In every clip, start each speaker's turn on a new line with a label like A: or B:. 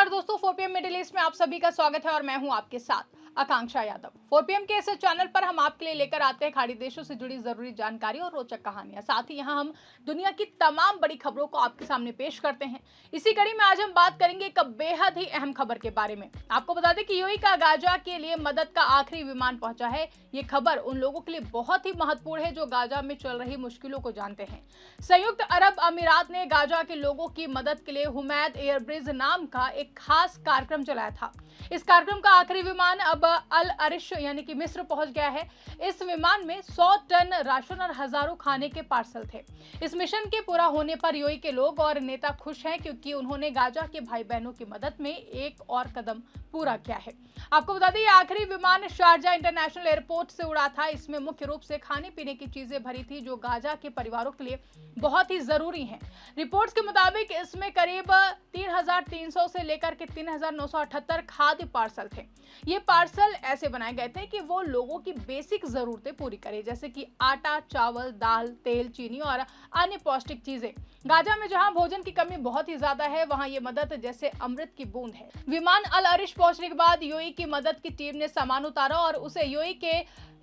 A: नमस्कार दोस्तों, 4PM middle east में आप सभी का स्वागत है और मैं हूं आपके साथ आकांक्षा यादव। 4PM के इस चैनल पर हम आपके लिए लेकर आते हैं खाड़ी देशों से जुड़ी जरूरी जानकारी और रोचक कहानियां। साथ ही यहां हम दुनिया की तमाम बड़ी खबरों को आपके सामने पेश करते हैं। इसी कड़ी में आज हम बात करेंगे एक बेहद ही अहम खबर के बारे में। आपको बता दें कि यूएई का गाजा के लिए मदद का आखिरी विमान पहुंचा है। ये खबर उन लोगों के लिए बहुत ही महत्वपूर्ण है जो गाजा में चल रही मुश्किलों को जानते हैं। संयुक्त अरब अमीरात ने गाजा के लोगों की मदद के लिए हुमैद एयरब्रिज नाम का एक खास कार्यक्रम चलाया था। इस कार्यक्रम का आखिरी विमान अब अल अरिश यानी कि मिस्र पहुंच गया है। इस विमान में 100 टन राशन और हजारों खाने के पार्सल थे। इस मिशन के पूरा होने पर यूएई के लोग और नेता खुश हैं क्योंकि उन्होंने गाजा के भाई बहनों की मदद में एक और कदम पूरा किया है। आपको बता दें, ये आखिरी विमान शारजा इंटरनेशनल एयरपोर्ट से उड़ा था। इसमें मुख्य रूप से खाने पीने की चीजें भरी थी जो गाजा के परिवारों के लिए बहुत ही जरूरी हैं। रिपोर्ट्स के मुताबिक इसमें करीब 3,300 से लेकर के 3,978 खाद्य पार्सल थे। ये पार्सल ऐसे बनाए गए थे कि वो लोगों की बेसिक जरूरतें पूरी करें, जैसे कि आटा, चावल, दाल, तेल, चीनी और अन्य पौष्टिक चीजें। गाजा में जहां भोजन की कमी बहुत ही ज्यादा है, वहां ये मदद जैसे अमृत की बूंद है। विमान अल अरिश पहुंचने के बाद यूएई की मदद की टीम ने सामान उतारा और उसे यूएई के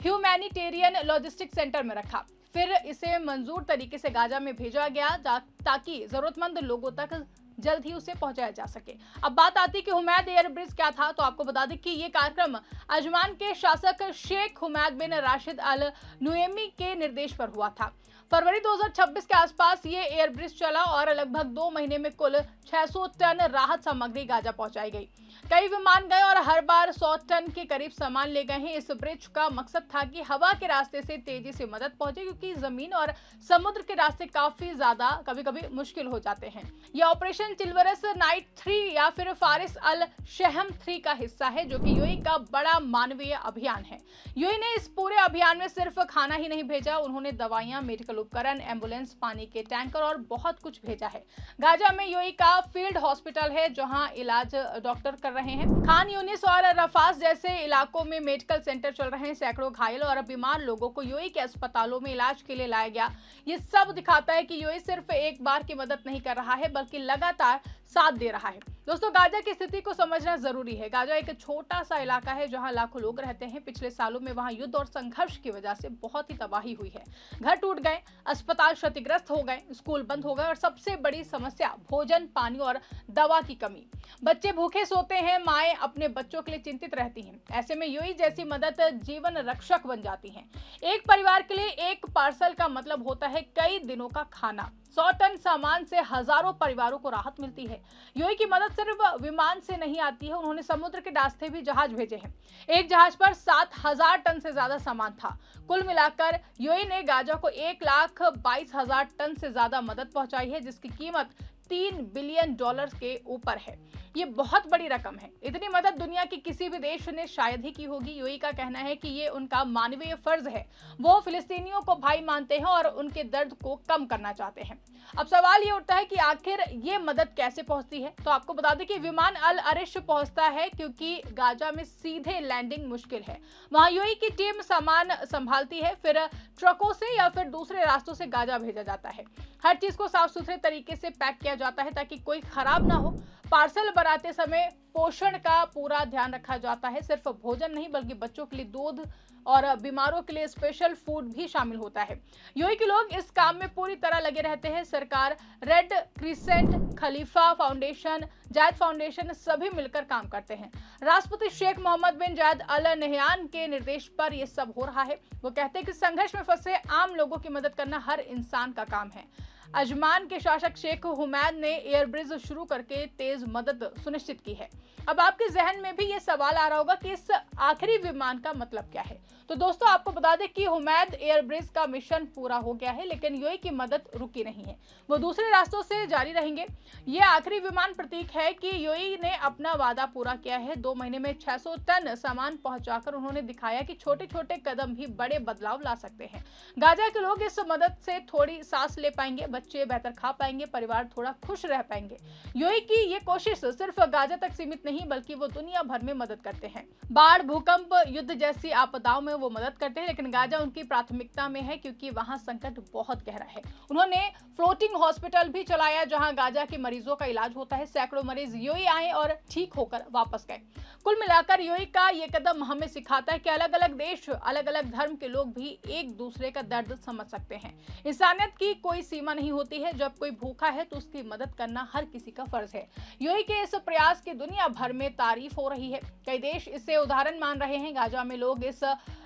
A: ह्यूमैनिटेरियन लॉजिस्टिक सेंटर में रखा। फिर इसे मंजूर तरीके से गाजा में भेजा गया ताकि जरूरतमंद लोगों तक जल्द ही उसे पहुंचाया जा सके। अब बात आती है कि हुमैद एयरब्रिज क्या था, तो आपको बता दें कि ये कार्यक्रम अजमान के शासक शेख हुमैद बिन राशिद अल नुएमी के निर्देश पर हुआ था। फरवरी 2026 के आसपास ये एयरब्रिज चला और लगभग 2 महीने में कुल 600 टन राहत सामग्री गाजा पहुंचाई गई। कई विमान गए और हर बार 100 टन के करीब सामान ले गए हैं। इस ब्रिज का मकसद था कि हवा के रास्ते से तेजी से मदद पहुंचे, क्योंकि जमीन और समुद्र के रास्ते काफी ज्यादा कभी-कभी मुश्किल हो जाते हैं। यह ऑपरेशन चिल्वरस नाइट 3 या फिर फारिस अल शहम 3 का हिस्सा है, जो कि यूएई का बड़ा मानवीय अभियान है। यूएई ने इस पूरे अभियान में सिर्फ खाना ही नहीं भेजा, उन्होंने दवाइयां, मेडिकल उपकरण, एम्बुलेंस, पानी के टैंकर और बहुत कुछ भेजा है। गाजा में यूएई का फील्ड हॉस्पिटल है जहां इलाज डॉक्टर कर रहे हैं। खान यूनिस और रफास जैसे इलाकों में मेडिकल सेंटर चल रहे हैं। सैकड़ों घायल और बीमार लोगों को यूएई के अस्पतालों में इलाज के लिए लाया गया। ये सब दिखाता है कि यूएई सिर्फ एक बार की मदद नहीं कर रहा है, बल्कि लगातार साथ दे रहा है। दोस्तों, गाजा की स्थिति को समझना जरूरी है। गाजा एक छोटा सा इलाका है जहां लाखों लोग रहते हैं। पिछले सालों में वहां युद्ध और संघर्ष की वजह से बहुत ही तबाही हुई है। घर टूट गए, अस्पताल क्षतिग्रस्त हो गए, स्कूल बंद हो गए और सबसे बड़ी समस्या भोजन, पानी और दवा की कमी। बच्चे भूखे सोते हैं, माएं अपने बच्चों के लिए चिंतित रहती हैं। ऐसे में यूएई जैसी मदद जीवन रक्षक बन जाती है। एक परिवार के लिए एक पार्सल का मतलब होता है कई दिनों का खाना। 100 टन सामान से हजारों परिवारों को राहत मिलती है। यूएई की मदद सिर्फ विमान से नहीं आती है, उन्होंने समुद्र के रास्ते भी जहाज भेजे हैं। एक जहाज पर 7,000 टन से ज्यादा सामान था। कुल मिलाकर यूएई ने गाजा को 1,22,000 टन से ज्यादा मदद पहुंचाई है, जिसकी कीमत $3 बिलियन के ऊपर है। ये बहुत बड़ी रकम है। इतनी मदद दुनिया के किसी भी देश ने शायद ही की होगी। यूएई का कहना है कि ये उनका मानवीय फर्ज है। वो फिलिस्तीनियों को भाई मानते हैं और उनके दर्द को कम करना चाहते हैं। अब सवाल ये उठता है कि आखिर ये मदद कैसे पहुंचती है। तो आपको बता दें कि विमान अल अरिश पहुंचता है क्योंकि गाजा में सीधे लैंडिंग मुश्किल है। वहां यूएई की टीम सामान संभालती है, फिर ट्रकों से या फिर दूसरे रास्तों से गाजा भेजा जाता है। हर चीज को साफ सुथरे तरीके से पैक किया जाता है ताकि कोई खराब ना हो। पार्सल बनाते समय पोषण का पूरा ध्यान रखा जाता है। सिर्फ भोजन नहीं, बल्कि बच्चों के लिए दूध और बीमारों के लिए स्पेशल फूड भी शामिल होता है। यूएई के लोग इस काम में पूरी तरह लगे रहते हैं। सरकार, रेड क्रिसेंट, खलीफा फाउंडेशन, जायद फाउंडेशन सभी मिलकर काम करते हैं। राष्ट्रपति शेख मोहम्मद बिन जायद अल नहयान के निर्देश पर यह सब हो रहा है। वो कहते हैं कि संघर्ष में फंसे आम लोगों की मदद करना हर इंसान का काम है। अजमान के शासक शेख हुमैद ने एयरब्रिज शुरू करके तेज मदद सुनिश्चित की है। अब आपके जहन में भी ये सवाल आ रहा होगा कि इस आखिरी विमान का मतलब क्या है। तो दोस्तों, आपको बता दें कि हुमैद एयरब्रिज का मिशन पूरा हो गया है, लेकिन यूएई की मदद रुकी नहीं है। वो दूसरे रास्तों से जारी रहेंगे। ये आखिरी विमान प्रतीक है कि यूएई ने अपना वादा पूरा किया है। 2 महीने में 600 टन सामान पहुंचाकर उन्होंने दिखाया कि छोटे छोटे कदम भी बड़े बदलाव ला सकते हैं। गाजा के लोग इस मदद से थोड़ी सांस ले पाएंगे, बच्चे बेहतर खा पाएंगे, परिवार थोड़ा खुश रह पाएंगे। यूएई की ये कोशिश सिर्फ गाजा तक सीमित नहीं, बल्कि वो दुनिया भर में मदद करते हैं। बाढ़, भूकंप, युद्ध जैसी आपदाओं में वो मदद करते हैं, लेकिन गाजा उनकी प्राथमिकता में है क्योंकि वहां संकट बहुत गहरा है। उन्होंने फ्लोटिंग हॉस्पिटल भी चलाया जहां गांजा के मरीजों का इलाज होता है। सैकड़ों मरीज यूएई आए और ठीक होकर वापस गए। कुल मिलाकर यूएई का ये कदम हमें सिखाता है कि अलग अलग देश, अलग अलग धर्म के लोग भी एक दूसरे का दर्द समझ सकते हैं। इंसानियत की कोई सीमा नहीं होती है। जब कोई भूखा है तो उसकी मदद करना हर किसी का फर्ज है। यूएई के इस प्रयास की दुनिया भर में तारीफ हो रही है। कई देश इसे उदाहरण मान रहे हैं। गाजा में लोग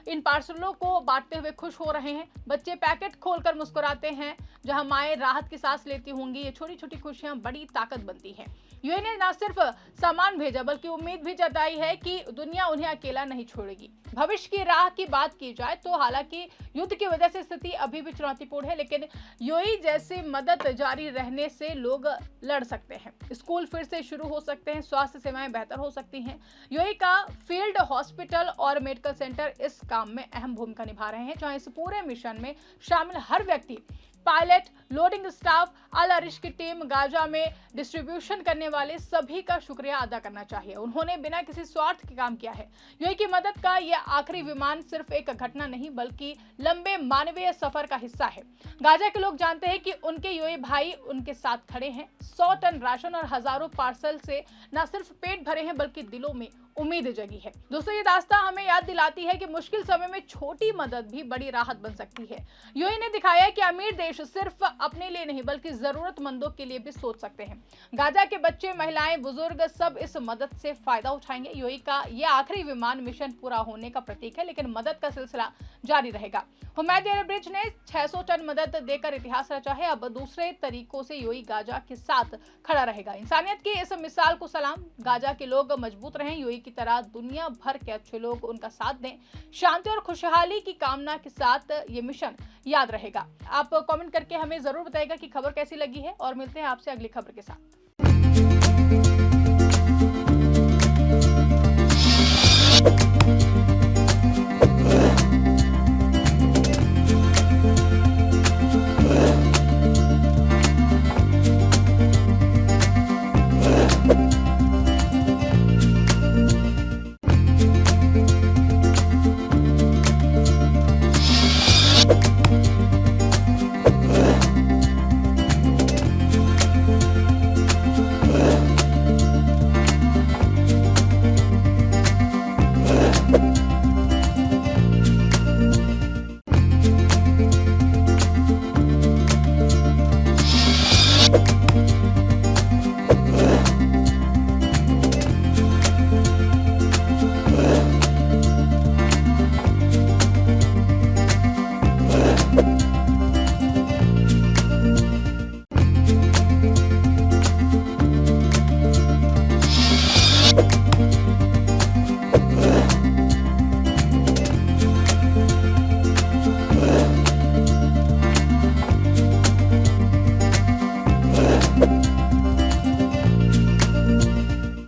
A: इन पार्सलों को बांटते हुए खुश हो रहे हैं। बच्चे पैकेट खोलकर मुस्कुराते हैं। जहां माएं राहत की सांस लेती होंगी। ये छोटी छोटी खुशियां बड़ी ताकत बनती हैं। यूएई ने न सिर्फ सामान भेजा बल्कि उम्मीद भी जताई है कि दुनिया उन्हें अकेला नहीं छोड़ेगी। भविष्य की राह की बात की जाए तो हालांकि युद्ध की वजह से स्थिति अभी भी चुनौतीपूर्ण है, लेकिन यूएई जैसे मदद जारी रहने से लोग लड़ सकते हैं। स्कूल फिर से शुरू हो सकते हैं। स्वास्थ्य सेवाएं बेहतर हो सकती हैं। यूएई का फील्ड हॉस्पिटल और मेडिकल सेंटर इस काम में अहम भूमिका निभा रहे हैं। जहां इस पूरे मिशन में शामिल हर व्यक्ति, पायलट, लोडिंग स्टाफ, अल अरिश की टीम, गाजा में डिस्ट्रीब्यूशन करने वाले सभी का शुक्रिया अदा करना चाहिए। उन्होंने बिना किसी स्वार्थ के काम किया है। यूएई की मदद का यह आखिरी विमान सिर्फ एक घटना नहीं बल्कि लंबे मानवीय सफर का हिस्सा है। गाजा के लोग जानते हैं कि उनके यूएई भाई उनके साथ खड़े हैं। 100 टन राशन और हजारों पार्सल से न सिर्फ पेट भरे हैं बल्कि दिलों में उम्मीद जगी है। दोस्तों, ये दास्तां हमें याद दिलाती है कि मुश्किल समय में छोटी मदद भी बड़ी राहत बन सकती है। यूएई ने दिखाया है कि अमीर देश सिर्फ अपने लिए नहीं बल्कि जरूरतमंदों के लिए भी सोच सकते हैं। गाजा के बच्चे, महिलाएं, बुजुर्ग सब इस मदद से फायदा उठाएंगे। यूएई का ये आखिरी विमान मिशन पूरा होने का प्रतीक है, लेकिन मदद का सिलसिला जारी रहेगा। हुमैद अरब ब्रिज ने 600 टन मदद देकर इतिहास रचा है। अब दूसरे तरीकों से यूएई गाजा के साथ खड़ा रहेगा। इंसानियत की इस मिसाल को सलाम। गाजा के लोग मजबूत रहें। यूएई की तरह दुनिया भर के अच्छे लोग उनका साथ दें। शांति और खुशहाली की कामना के साथ ये मिशन याद रहेगा। आप कमेंट करके हमें जरूर बताइएगा कि खबर कैसी लगी है और मिलते हैं आपसे अगली खबर के साथ।